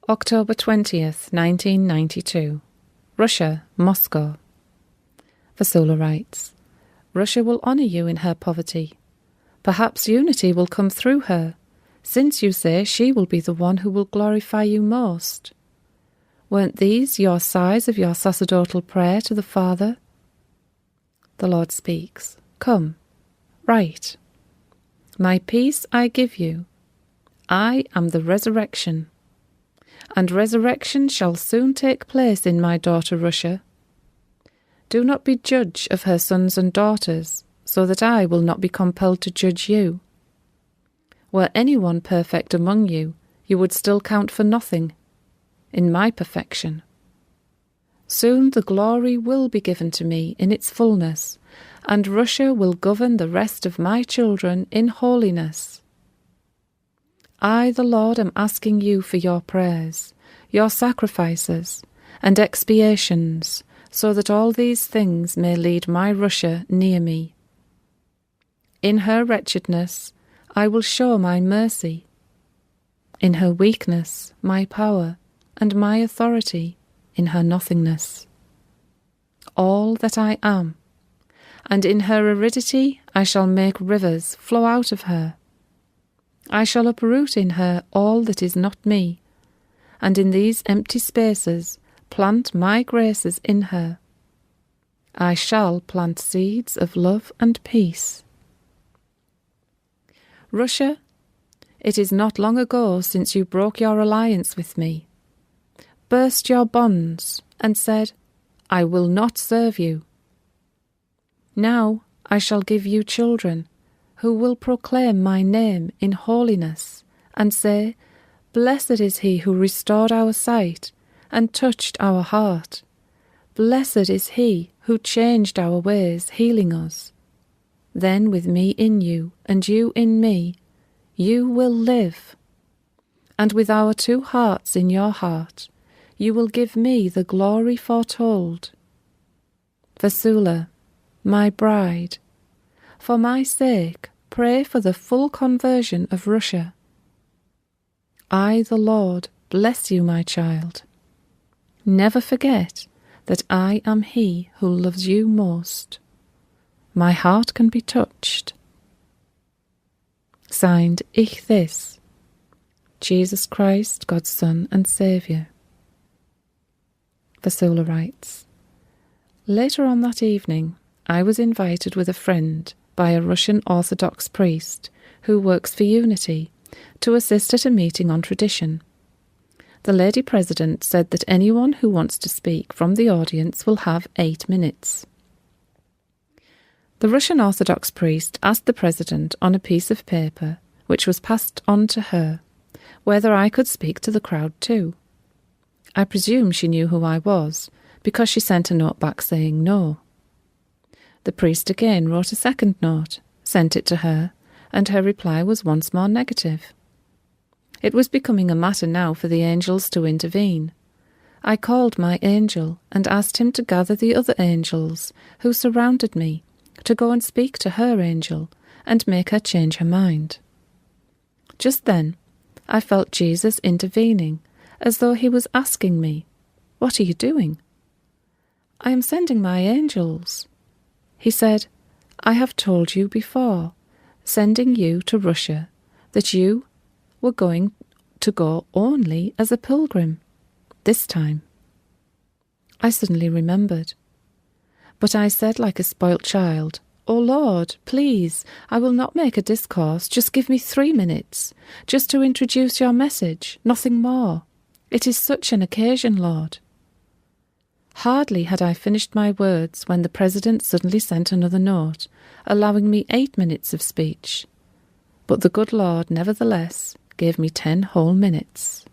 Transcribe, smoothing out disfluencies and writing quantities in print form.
October 20th, 1992. Russia, Moscow. Vassula writes, Russia will honour you in her poverty. Perhaps unity will come through her, since you say she will be the one who will glorify you most. Weren't these your sighs of your sacerdotal prayer to the Father? The Lord speaks, Come, write. My peace I give you. I am the resurrection. And resurrection shall soon take place in my daughter Russia. Do not be judge of her sons and daughters, so that I will not be compelled to judge you. Were anyone perfect among you, you would still count for nothing in my perfection. Soon the glory will be given to me in its fullness, and Russia will govern the rest of my children in holiness. I, the Lord, am asking you for your prayers, your sacrifices, and expiations, so that all these things may lead my Russia near me. In her wretchedness, I will show my mercy. In her weakness, my power, and my authority in her nothingness. All that I am, and in her aridity I shall make rivers flow out of her. I shall uproot in her all that is not me, and in these empty spaces plant my graces in her. I shall plant seeds of love and peace. Russia, it is not long ago since you broke your alliance with me, burst your bonds, and said, I will not serve you. Now I shall give you children, who will proclaim my name in holiness, and say, Blessed is he who restored our sight, and touched our heart. Blessed is he who changed our ways, healing us. Then with me in you, and you in me, you will live. And with our two hearts in your heart, you will give me the glory foretold. Vassula, my bride, for my sake, pray for the full conversion of Russia. I, the Lord, bless you, my child. Never forget that I am he who loves you most. My heart can be touched. Signed, Ich this, Jesus Christ, God's Son and Saviour. Vassula writes, Later on that evening, I was invited with a friend by a Russian Orthodox priest who works for unity to assist at a meeting on tradition. The lady president said that anyone who wants to speak from the audience will have 8 minutes. The Russian Orthodox priest asked the president on a piece of paper, which was passed on to her, whether I could speak to the crowd too. I presume she knew who I was, because she sent a note back saying no. The priest again wrote a second note, sent it to her, and her reply was once more negative. It was becoming a matter now for the angels to intervene. I called my angel and asked him to gather the other angels who surrounded me, to go and speak to her angel and make her change her mind. Just then, I felt Jesus intervening, as though he was asking me, What are you doing? I am sending my angels. He said, I have told you before, sending you to Russia, that you were going to go only as a pilgrim, this time. I suddenly remembered. But I said like a spoilt child, O Lord, please, I will not make a discourse, just give me 3 minutes, just to introduce your message, nothing more. It is such an occasion, Lord. Hardly had I finished my words when the president suddenly sent another note, allowing me 8 minutes of speech. But the good Lord, nevertheless, gave me 10 whole minutes.